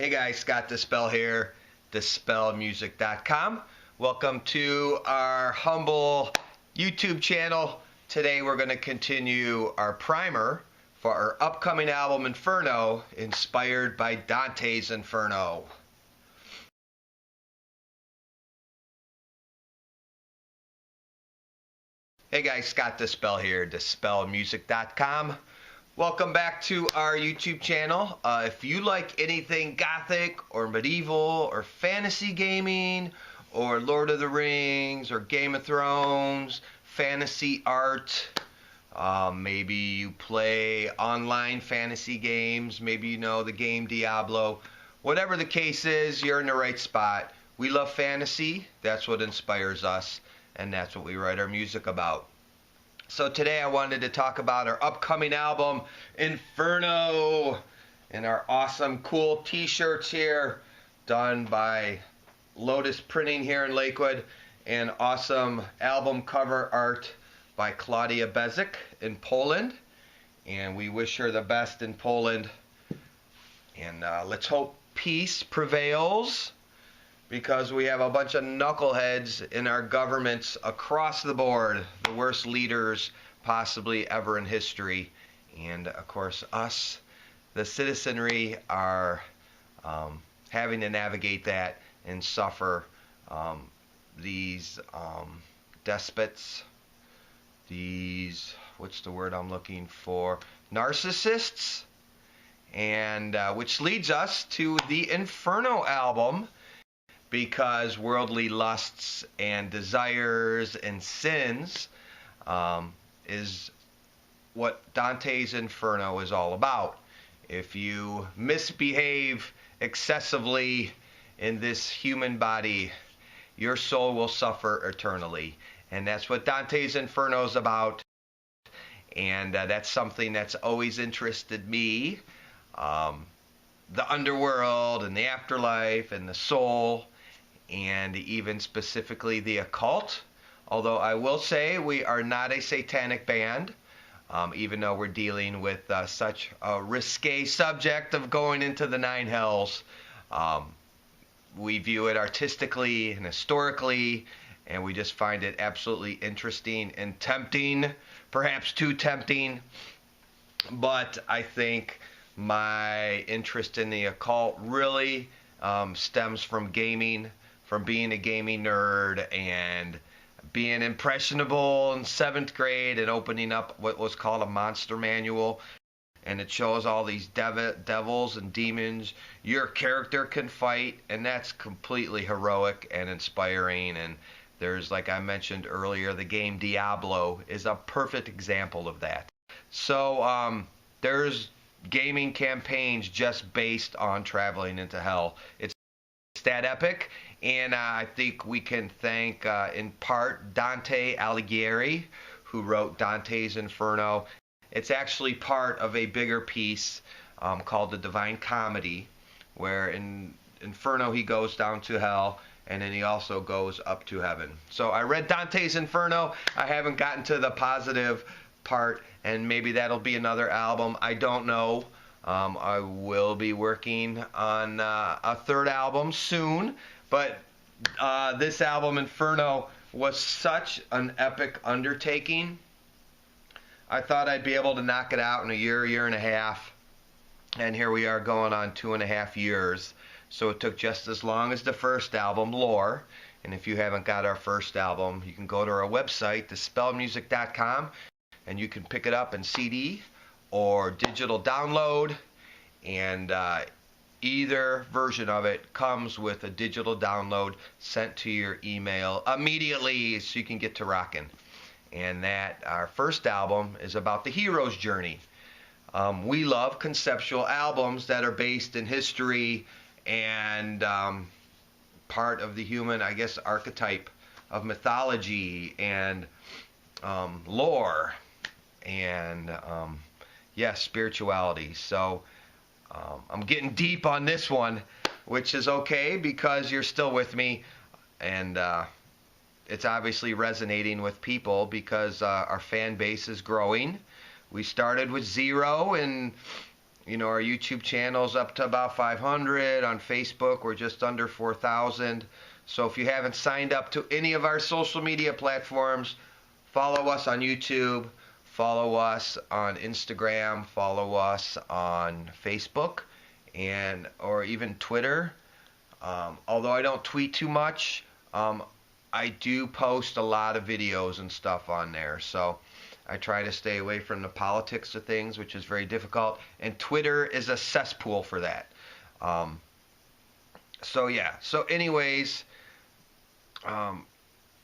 Hey guys, Scott Dispel here, dispelmusic.com. Welcome to our humble YouTube channel. Today we're going to continue our primer for our upcoming album Inferno, inspired by Dante's Inferno. Hey guys, Scott Dispel here, dispelmusic.com. Welcome back to our YouTube channel. If you like anything Gothic or medieval or fantasy gaming or Lord of the Rings or Game of Thrones, fantasy art, maybe you play online fantasy games, maybe you know the game Diablo, whatever the case is, you're in the right spot. We love fantasy, that's what inspires us, and that's what we write our music about. So today I wanted to talk about our upcoming album, Inferno, and our awesome, cool t-shirts here, done by Lotus Printing here in Lakewood, and awesome album cover art by Claudia Bezik in Poland. And we wish her the best in Poland. And let's hope peace prevails, because we have a bunch of knuckleheads in our governments across the board, the worst leaders possibly ever in history. And of course us, the citizenry, are having to navigate that and suffer these despots, these, what's the word I'm looking for, narcissists, and which leads us to the Inferno album, because worldly lusts and desires and sins is what Dante's Inferno is all about. If you misbehave excessively in this human body, your soul will suffer eternally. And that's what Dante's Inferno is about. And that's something that's always interested me. The underworld and the afterlife and the soul, and even specifically the occult. Although I will say we are not a satanic band, even though we're dealing with such a risque subject of going into the nine hells. We view it artistically and historically, and we just find it absolutely interesting and tempting, perhaps too tempting. But I think my interest in the occult really stems from gaming, from being a gaming nerd and being impressionable in 7th grade and opening up what was called a monster manual. And it shows all these devils and demons your character can fight, and that's completely heroic and inspiring. And there's, like I mentioned earlier, the game Diablo is a perfect example of that. So there's gaming campaigns just based on traveling into hell. It's that epic, and I think we can thank in part Dante Alighieri, who wrote Dante's Inferno. It's actually part of a bigger piece called the Divine Comedy, where in Inferno he goes down to hell, and then he also goes up to heaven. So I read Dante's Inferno. I haven't gotten to the positive part, and maybe that'll be another album. I don't know. I will be working on a third album soon, but this album Inferno was such an epic undertaking. I thought I'd be able to knock it out in a year and a half, and here we are going on 2.5 years. So it took just as long as the first album, Lore. And if you haven't got our first album, you can go to our website, dispelmusic.com, and you can pick it up in CD or digital download, and either version of it comes with a digital download sent to your email immediately, so you can get to rocking. And that our first album is about the hero's journey. We love conceptual albums that are based in history and part of the human, I guess, archetype of mythology and lore and spirituality. So I'm getting deep on this one, which is okay because you're still with me, and it's obviously resonating with people because our fan base is growing. We started with 0 in Our YouTube channel's up to about 500. On Facebook, we're just under 4,000. So if you haven't signed up to any of our social media platforms, follow us on YouTube, follow us on Instagram, follow us on Facebook, or even Twitter. Although I don't tweet too much, I do post a lot of videos and stuff on there. So I try to stay away from the politics of things, which is very difficult. And Twitter is a cesspool for that. So yeah. So anyways,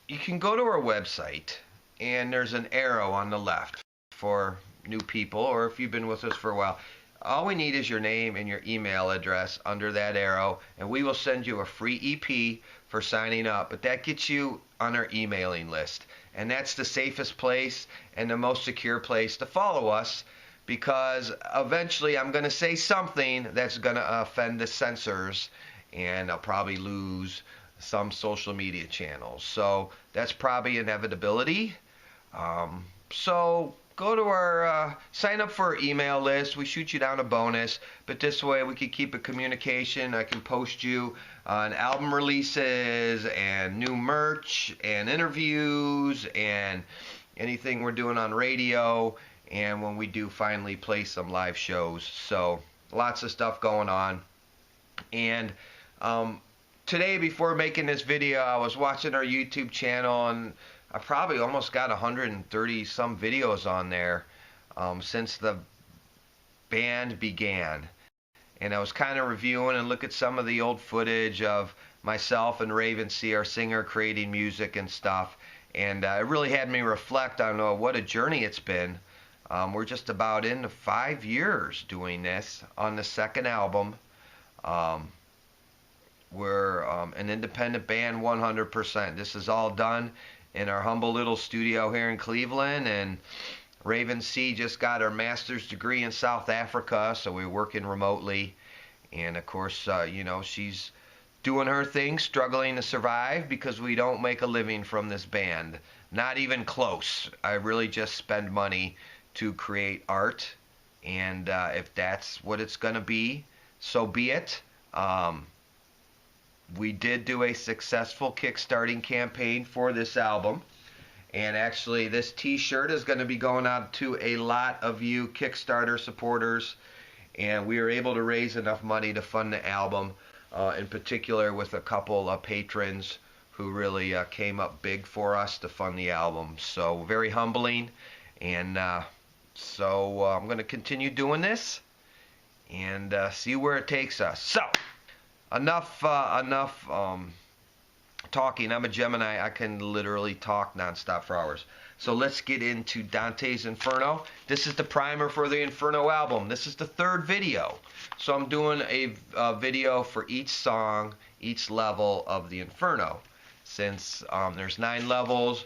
you can go to our website, and there's an arrow on the left for new people, or if you've been with us for a while. All we need is your name and your email address under that arrow, and we will send you a free EP for signing up. But that gets you on our emailing list, and that's the safest place and the most secure place to follow us, because eventually I'm going to say something that's going to offend the censors, and I'll probably lose some social media channels. So that's probably inevitability. So go to our, sign up for our email list. We shoot you down a bonus, but this way we can keep a communication. I can post you on album releases and new merch and interviews and anything we're doing on radio, and when we do finally play some live shows. So lots of stuff going on. And today, before making this video, I was watching our YouTube channel, and I probably almost got 130 some videos on there since the band began. And I was kind of reviewing and look at some of the old footage of myself and Ravensea, our singer, creating music and stuff. And it really had me reflect on what a journey it's been. We're just about into 5 years doing this on the second album. We're an independent band 100%. This is all done in our humble little studio here in Cleveland, and Ravensea just got her master's degree in South Africa, so we're working remotely. And of course, she's doing her thing, struggling to survive, because we don't make a living from this band. Not even close. I really just spend money to create art, and if that's what it's going to be, so be it. We did do a successful Kickstarting campaign for this album. And actually, this t-shirt is going to be going out to a lot of you Kickstarter supporters. And we were able to raise enough money to fund the album, in particular with a couple of patrons who really came up big for us to fund the album. So very humbling. And so I'm going to continue doing this and see where it takes us. So enough talking. I'm a Gemini. I can literally talk nonstop for hours. So let's get into Dante's Inferno. This is the primer for the Inferno album. This is the third video. So I'm doing a video for each song, each level of the Inferno. Since there's 9 levels,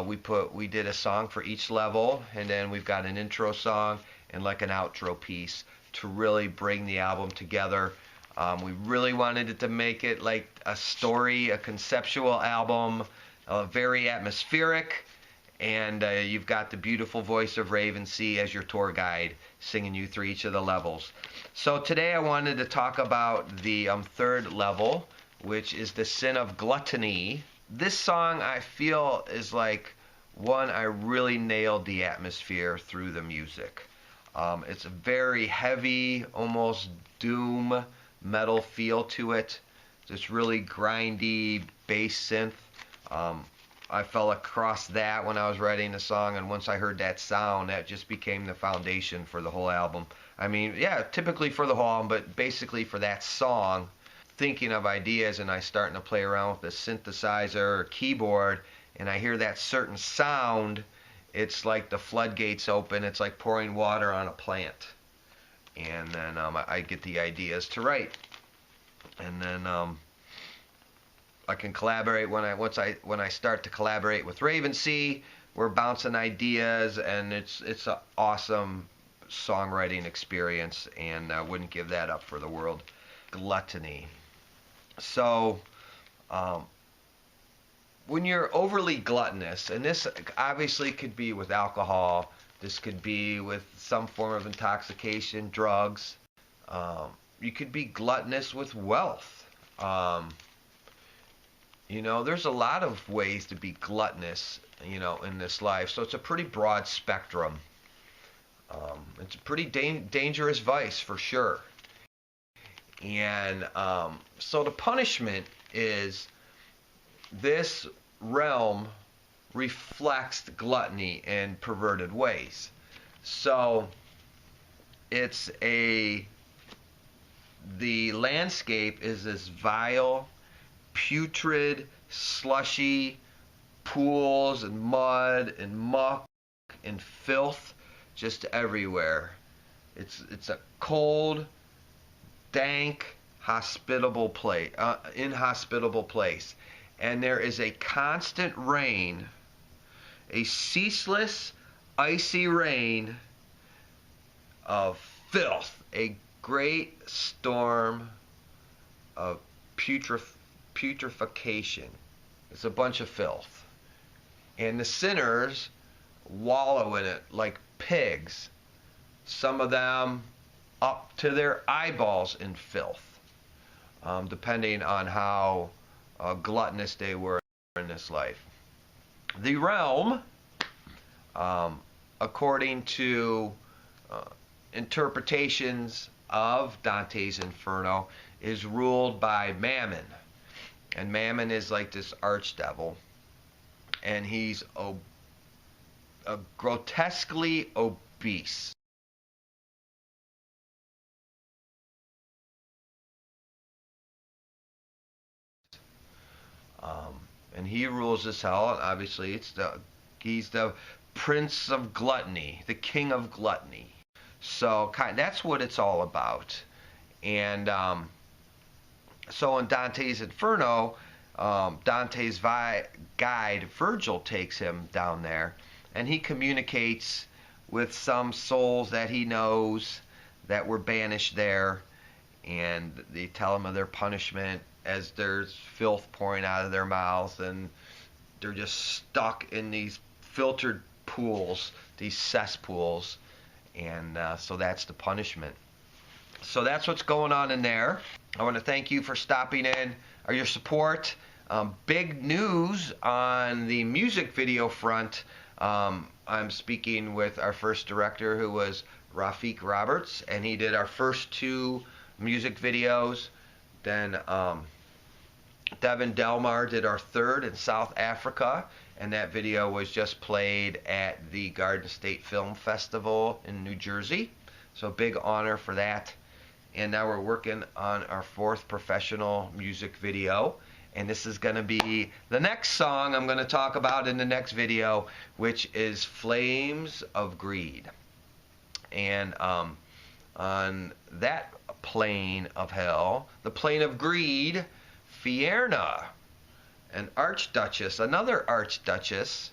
we did a song for each level, and then we've got an intro song and like an outro piece to really bring the album together. We really wanted it to make it like a story, a conceptual album, very atmospheric, and you've got the beautiful voice of Ravensea as your tour guide, singing you through each of the levels. So today I wanted to talk about the third level, which is the sin of gluttony. This song, I feel, is like one I really nailed the atmosphere through the music. It's a very heavy, almost doom metal feel to it. This really grindy bass synth. I fell across that when I was writing the song, and once I heard that sound, that just became the foundation for the whole album. I mean, yeah, typically for the whole album, but basically for that song, thinking of ideas, and I starting to play around with the synthesizer or keyboard, and I hear that certain sound, it's like the floodgates open. It's like pouring water on a plant. And then I get the ideas to write, and then I can collaborate when I start to collaborate with Ravensea. We're bouncing ideas, and it's an awesome songwriting experience, and I wouldn't give that up for the world. Gluttony. So when you're overly gluttonous, and this obviously could be with alcohol, This could be with some form of intoxication, drugs. You could be gluttonous with wealth. There's a lot of ways to be gluttonous, in this life. So it's a pretty broad spectrum. It's a pretty dangerous vice for sure. And so the punishment is this realm reflects gluttony in perverted ways. So the landscape is this vile, putrid, slushy pools and mud and muck and filth just everywhere. It's a cold, dank, inhospitable place. And there is a constant rain, a ceaseless, icy rain of filth, a great storm of putrefaction. It's a bunch of filth. And the sinners wallow in it like pigs, some of them up to their eyeballs in filth, depending on how gluttonous they were in this life. The realm, according to interpretations of Dante's Inferno, is ruled by Mammon. And Mammon is like this archdevil. And he's grotesquely obese. And he rules this hell, and obviously he's the prince of gluttony, the king of gluttony. So that's what it's all about. And so in Dante's Inferno, Dante's guide Virgil takes him down there, and he communicates with some souls that he knows that were banished there, and they tell him of their punishment as there's filth pouring out of their mouths, and they're just stuck in these filtered pools, these cesspools, and so that's the punishment. So that's what's going on in there. I want to thank you for stopping in, or your support. Big news on the music video front. I'm speaking with our first director, who was Rafik Roberts, and he did our first 2 music videos. Then Devin Delmar did our 3rd in South Africa, and that video was just played at the Garden State Film Festival in New Jersey. So big honor for that. And now we're working on our 4th professional music video. And this is going to be the next song I'm going to talk about in the next video, which is Flames of Greed. And on that plane of hell, the plane of greed, Fierna, an archduchess, another archduchess,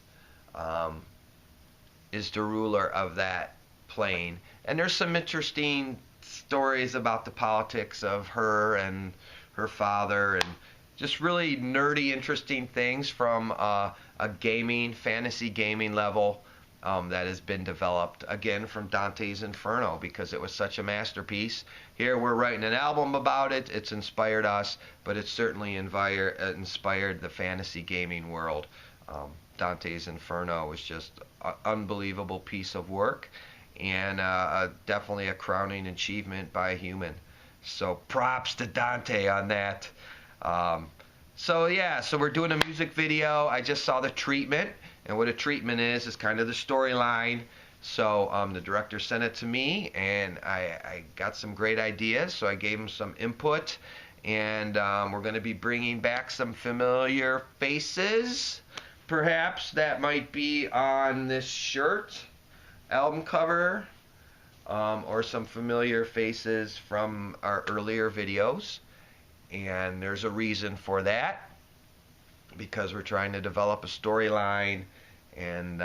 is the ruler of that plane. And there's some interesting stories about the politics of her and her father, and just really nerdy, interesting things from a fantasy gaming level that has been developed, again, from Dante's Inferno, because it was such a masterpiece. Here we're writing an album about it. It's inspired us, but it certainly inspired the fantasy gaming world. Dante's Inferno was just an unbelievable piece of work, and definitely a crowning achievement by a human. So props to Dante on that. So we're doing a music video. I just saw the treatment, and what a treatment is kind of the storyline. So the director sent it to me, and I got some great ideas, so I gave him some input, and we're going to be bringing back some familiar faces, perhaps, that might be on this shirt, album cover, or some familiar faces from our earlier videos. And there's a reason for that, because we're trying to develop a storyline, and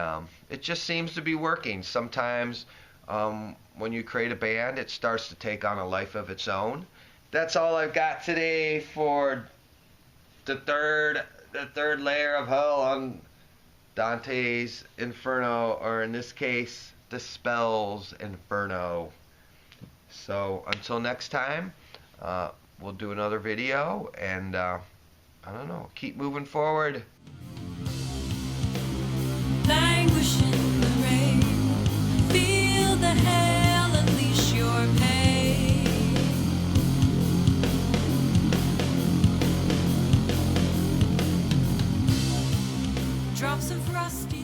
it just seems to be working. Sometimes when you create a band, it starts to take on a life of its own. That's all I've got today for the third layer of Helll on Dante's Inferno, or in this case, Dispel Inferno. So until next time, we'll do another video, and I don't know, keep moving forward. Languish in the rain, feel the hell, unleash your pain. Drops of rusty